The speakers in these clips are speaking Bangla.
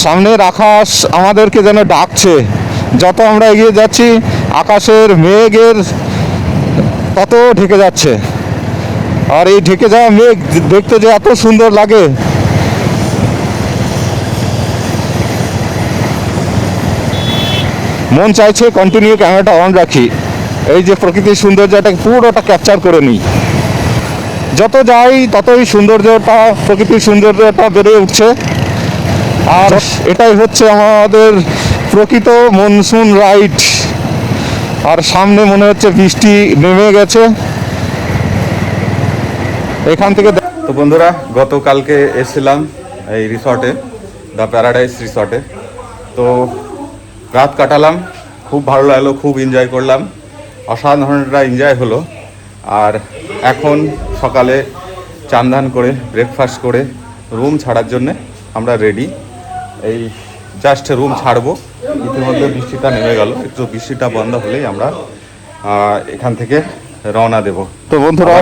সামনের আকাশ আমাদেরকে যেন ডাকছে। যত আমরা এগিয়ে যাচ্ছি আকাশের মেঘের তত ঢেকে যাচ্ছে। আর এই ঢেকে যাওয়া মেঘ দেখতে যে এত সুন্দর লাগে। মন চাইছে কন্টিনিউ ক্যামেরাটা অন রাখি, এই যে প্রকৃতির সৌন্দর্যটাকে পুরোটা ক্যাপচার করে নিই। যত যাই ততই সৌন্দর্যটা, প্রকৃতির সৌন্দর্যটা বেড়ে উঠছে। আর এটাই হচ্ছে আমাদের প্রকৃত মনসুন রাইড। আর সামনে মনে হচ্ছে বৃষ্টি নেমে গেছে এখান থেকে। তো বন্ধুরা, গতকালকে এসেছিলাম এই রিসর্টে, দ্য প্যারাডাইস রিসর্টে। তো রাত কাটালাম, খুব ভালো লাগলো, খুব এনজয় করলাম, অসাধারণ একটা এনজয় হলো। আর এখন সকালে চান ধান করে ব্রেকফাস্ট করে রুম ছাড়ার জন্যে আমরা রেডি। এই জাস্ট রুম ছাড়বো, ইতিমধ্যে বৃষ্টিটা নেমে গেল। একটু বৃষ্টিটা বন্ধ হলেই আমরা এখান থেকে রওনা দেব। তো বন্ধুরা,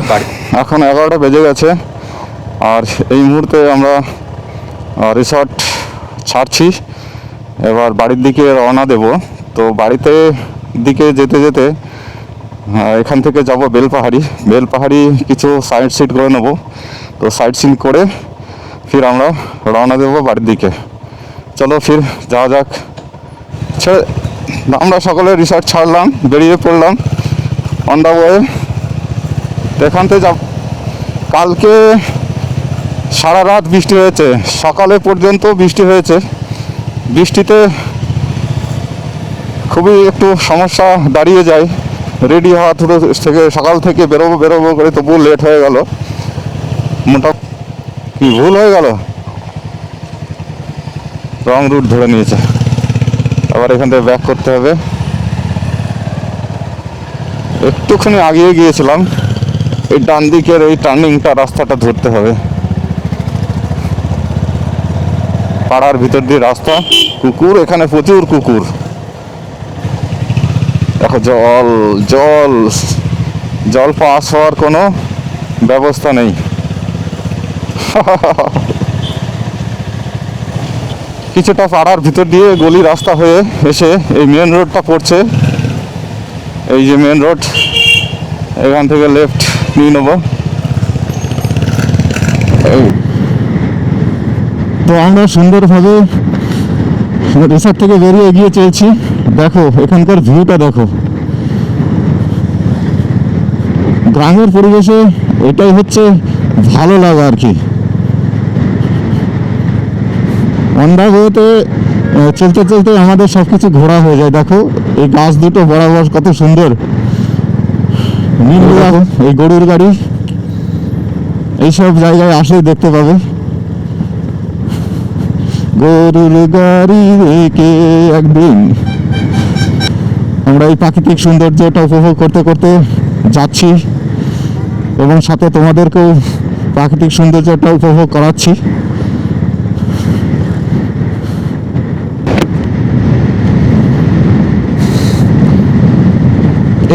এখন 11টা বেজে গেছে। আর এই মুহূর্তে আমরা রিসর্ট ছাড়ছি, এবার বাড়ির দিকে রওনা দেব। তো বাড়িতে দিকে যেতে যেতে এখান থেকে যাব বেলপাহাড়ি কিছু সাইড সিট করে নেব। তো সাইড সিন করে ফির আমরা রওনা দেবো বাড়ির দিকে। চলো ফির যাওয়া যাক। আমরা সকলে রিসর্ট ছাড়লাম, বেরিয়ে পড়লাম অন দ্য ওয়ে। এখান থেকে যাব। কালকে সারা রাত বৃষ্টি হয়েছে, সকালে পর্যন্ত বৃষ্টি হয়েছে। বৃষ্টিতে খুবই একটু সমস্যা দাঁড়িয়ে যায় রেডি হওয়া থেকে। সকাল থেকে বেরোবো করে তবুও লেট হয়ে গেল। কি ভুল হয়ে গেল, রং রুট ধরে নিয়েছে। আবার এখান থেকে ব্যাক করতে হবে। একটুখানি আগিয়ে গিয়েছিলাম, এই ডান দিকের এই টার্নিংটা রাস্তাটা ধরতে হবে। পাড়ার ভিতর দিয়ে রাস্তা, কুকুর, এখানে প্রচুর কুকুর। দেখো জল জল জল পাস হওয়ার কোনো ব্যবস্থা নেই। কিছুটা পাড়ার ভিতর দিয়ে গলি রাস্তা হয়ে এসে এই মেন রোডটা পড়ছে। এই যে মেন রোড, এখান থেকে লেফট নিয়ে নেব। তো আমরা সুন্দরভাবে রিসর্ট থেকে বেরিয়ে এগিয়ে চলছি। দেখো এখানকার ভিউটা দেখো, গ্রামের পরিবেশে এটাই হচ্ছে ভালো লাগা আর কি। অন্ধ্রাগতে চলতে চলতে আমাদের সব কিছু ঘোরা হয়ে যায়। দেখো এই গাছ দুটো বরাবর কত সুন্দর। এই গরুর গাড়ি এইসব জায়গায় আসলেই দেখতে পাবে। গরুর গাড়ি রেখে একদিন। আমরা এই প্রাকৃতিক সৌন্দর্যটা উপভোগ করতে করতে যাচ্ছি এবং সাথে তোমাদেরকেও প্রাকৃতিক সৌন্দর্যটা উপভোগ করাচ্ছি।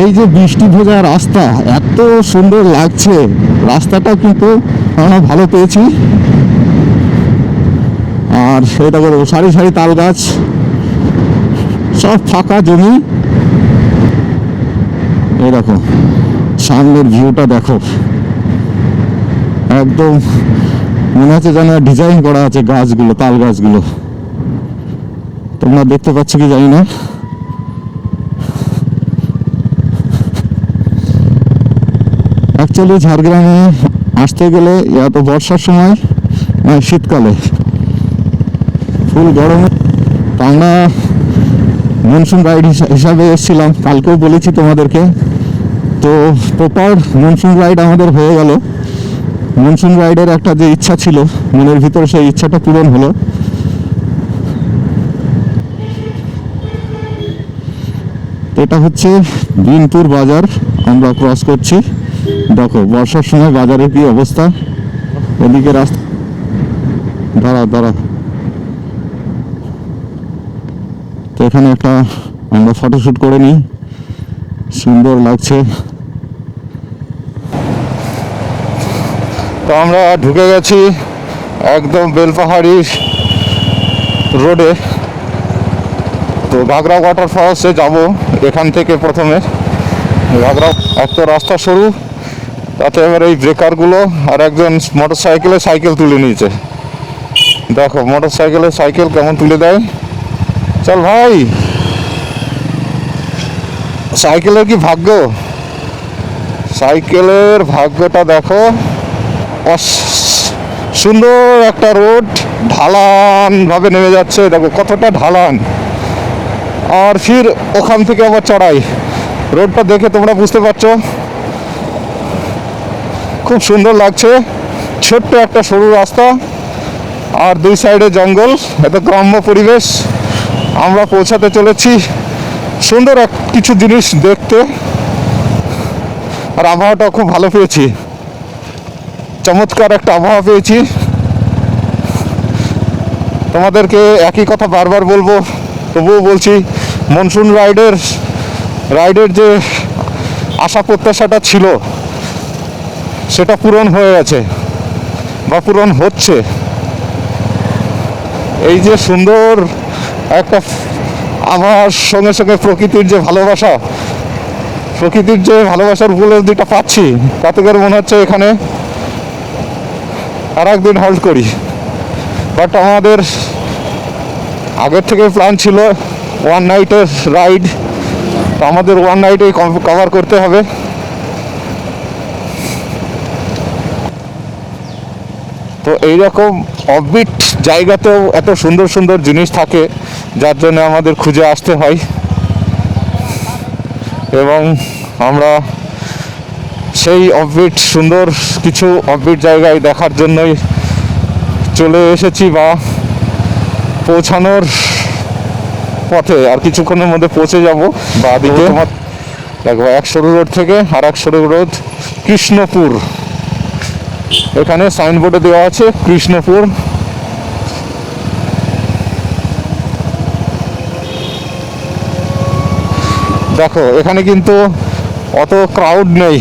এই যে বৃষ্টি ভেজা রাস্তা, এত সুন্দর লাগছে। রাস্তাটাও কিন্তু আমরা ভালো পেয়েছি। আর সেটা করে সারি সারি তাল গাছ, সব ফাঁকা জমি। এই দেখো সামনের ভিউটা দেখো, একদম মনে হচ্ছে যেন ডিজাইন করা আছে গাছগুলো, তাল গাছগুলো। তোমরা দেখতে পাচ্ছ কি জানি না। অ্যাকচুয়ালি ঝাড়গ্রামে আসতে গেলে তো বর্ষার সময়, শীতকালে, ফুল গরমে। আমরা মনসুন রাইড হিসাবে এসেছিলাম, কালকেও বলেছি তোমাদেরকে। তো প্রপার মনসুন রাইড আমাদের হয়ে গেল। মনসুন রাইডের একটা যে ইচ্ছা ছিল মনের ভিতরে, সেই ইচ্ছাটা পূরণ হলো। এটা হচ্ছে বিনপুর বাজার, আমরা ক্রস করছি। দেখো বর্ষার সময় বাজারের কি অবস্থা। এদিকে রাস্তা, দাঁড়া। তো এখানে একটা আমরা ফটোশ্যুট করে নিই, সুন্দর লাগছে। তো আমরা ঢুকে গেছি একদম বেলপাহাড়ির রোডে। তো ঘাগরা ওয়াটারফলসে যাব এখান থেকে প্রথমে। ঘাগরা এক তো রাস্তা সরু, তাতে এবার এই ব্রেকারগুলো, আর একজন মোটরসাইকেলে সাইকেল তুলে নিয়েছে। দেখো মোটরসাইকেলে সাইকেল কেমন তুলে দেয়। চল ভাই, সাইকেলের কি ভাগ্য, সাইকেলের ভাগ্যটা দেখো। সুন্দর একটা রোড, ঢালান ভাবে নেমে যাচ্ছে, দেখো কতটা ঢালান, আর ফির ওখান থেকে আবার চড়াই। রোডটা দেখে তোমরা বুঝতে পারছো, খুব সুন্দর লাগছে। ছোট্ট একটা সরু রাস্তা, আর দুই সাইডে জঙ্গল, এত গ্রাম্য পরিবেশ। আমরা পৌঁছাতে চলেছি, সুন্দর কিছু জিনিস দেখতে, আর আবহাওয়াটা খুব ভালো পেয়েছি, চমৎকার একটা আবহাওয়া পেয়েছি। তোমাদেরকে একই কথা বারবার বলবো, তবুও বলছি, মনসুন রাইডের যে আশা প্রত্যাশাটা ছিল সেটা পূরণ হয়ে গেছে বা পূরণ হচ্ছে। এই যে সুন্দর একটা আবহাওয়ার সঙ্গে সঙ্গে প্রকৃতির যে ভালোবাসার উপলব্ধিটা পাচ্ছি, তাতে করে মনে হচ্ছে এখানে আর একদিন হল্ট করি। বাট আমাদের আগের থেকে প্ল্যান ছিল ওয়ান নাইটের রাইড, তো আমাদের ওয়ান নাইটেই কভার করতে হবে। তো এইরকম অফবিট জায়গাতেও এত সুন্দর সুন্দর জিনিস থাকে, যার জন্য আমাদের খুঁজে আসতে হয়, এবং আমরা সেই অফবিট সুন্দর কিছু অফবিট জায়গায় দেখার জন্যই চলে এসেছি, বা পৌঁছানোর পথে। আর কিছুক্ষণের মধ্যে পৌঁছে যাব। বা দিকে দেখো, এক সরু রোড থেকে আর এক সরু রোড, কৃষ্ণপুর। এখানে সাইনবোর্ডে দেওয়া আছে কৃষ্ণপুর। দেখো এখানে কিন্তু অত ক্রাউড নেই,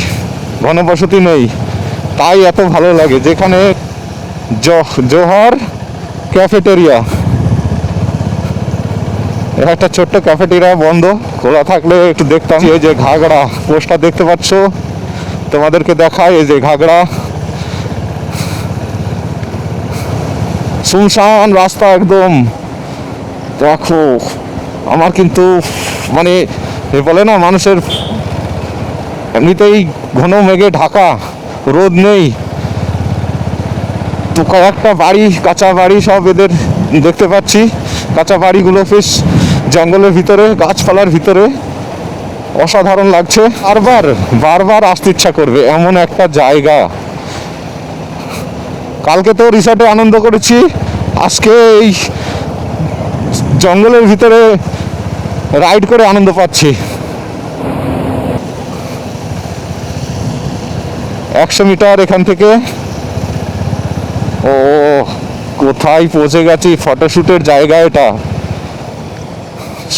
ঘনবসতি নেই, তাই এত ভালো লাগে। যেখানে জোহর ক্যাফেটেরিয়া, একটা ছোট্ট ক্যাফেটেরিয়া বন্ধ, খোলা থাকলে একটু দেখতাম। এই যে ঘাগড়া পোস্টার দেখতে পাচ্ছ, তোমাদেরকে দেখায়। এই যে ঘাগড়া, শুনশান রাস্তা একদম। দেখো আমার কিন্তু মানে বলে না, মানুষের এমনিতেই ঘন মেঘে ঢাকা, রোদ নেই, তো কয়েকটা বাড়ি, কাঁচা বাড়ি সব এদের দেখতে পাচ্ছি। কাঁচা বাড়িগুলো বেশ জঙ্গলের ভিতরে, গাছপালার ভিতরে, অসাধারণ লাগছে। বারবার আসতে ইচ্ছা করবে এমন একটা জায়গা। কালকে তো রিসর্টে আনন্দ করেছি, আজকে এই জঙ্গলের ভিতরে রাইড করে আনন্দ পাচ্ছি। 100 মিটার এখান থেকে। ও কোথায় পৌঁছে গেছি, ফটোশুটের জায়গা এটা,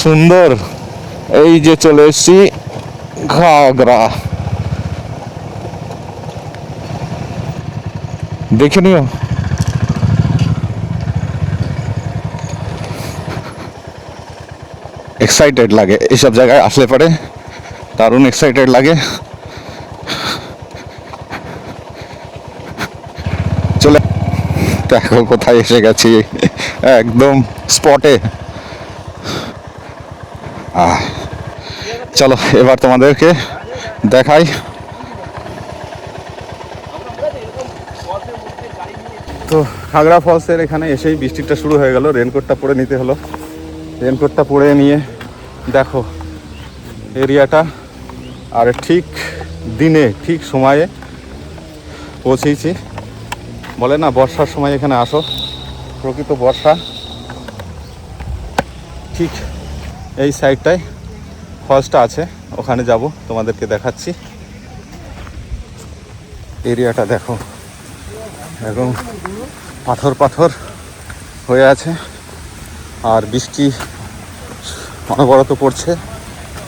সুন্দর। এই যে চলে এসেছি ঘাগরা, দেখে নিও। এক্সাইটেড লাগে এইসব জায়গায় আসলে পরে, দারুণ এক্সাইটেড লাগে। চলে দেখো কোথায় এসে গেছি, একদম স্পটে। চলো এবার তোমাদেরকে দেখাই। তো ঘাগরা ফলসের এখানে এসেই বৃষ্টিটা শুরু হয়ে গেল, রেনকোটটা পরে নিতে হলো। রেনকোটটা পরে নিয়ে দেখো এরিয়াটা, আর ঠিক দিনে ঠিক সময়ে পৌঁছেছি। বলে না বর্ষার সময় এখানে আসো, প্রকৃত বর্ষা। ঠিক এই সাইডটায় ফলসটা আছে, ওখানে যাব, তোমাদেরকে দেখাচ্ছি। এরিয়াটা দেখো, একদম পাথর পাথর হয়ে আছে, আর বৃষ্টি অনবরত পড়ছে,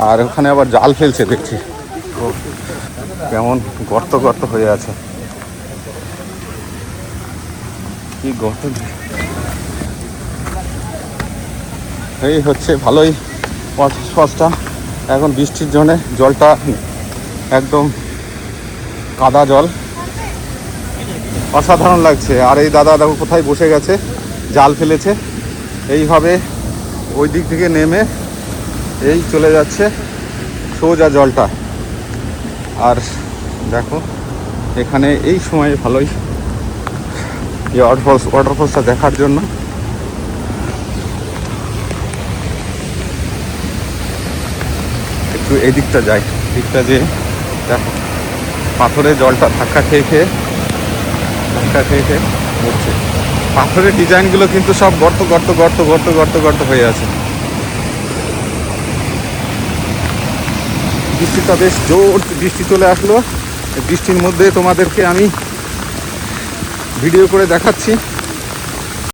আর ওখানে আবার জাল ফেলছে দেখছি, কেমন গর্ত গর্ত হয়ে আছে। কি গর্ত, এই হচ্ছে ভালোই ওয়াটারফলসটা। এখন বৃষ্টির জন্য জলটা একদম কাদা জল, অসাধারণ লাগছে। আর এই দাদা দেখো কোথায় বসে গেছে, জাল ফেলেছে। এইভাবে ওই দিক থেকে নেমে এই চলে যাচ্ছে সোজা জলটা। আর দেখো এখানে এই সময় ভালোই এই ওয়াটারফলসটা দেখার জন্য। একটু এদিকটা যাই, দিকটা যে দেখো পাথরের জলটা ধাক্কা খেয়ে খেয়ে উঠছে। পাথরের ডিজাইনগুলো কিন্তু সব গর্ত গর্ত গর্ত গর্ত গর্ত গর্ত হয়ে আছে। বৃষ্টিটা বেশ জোর বৃষ্টি চলে আসলো। বৃষ্টির মধ্যে তোমাদেরকে আমি ভিডিও করে দেখাচ্ছি।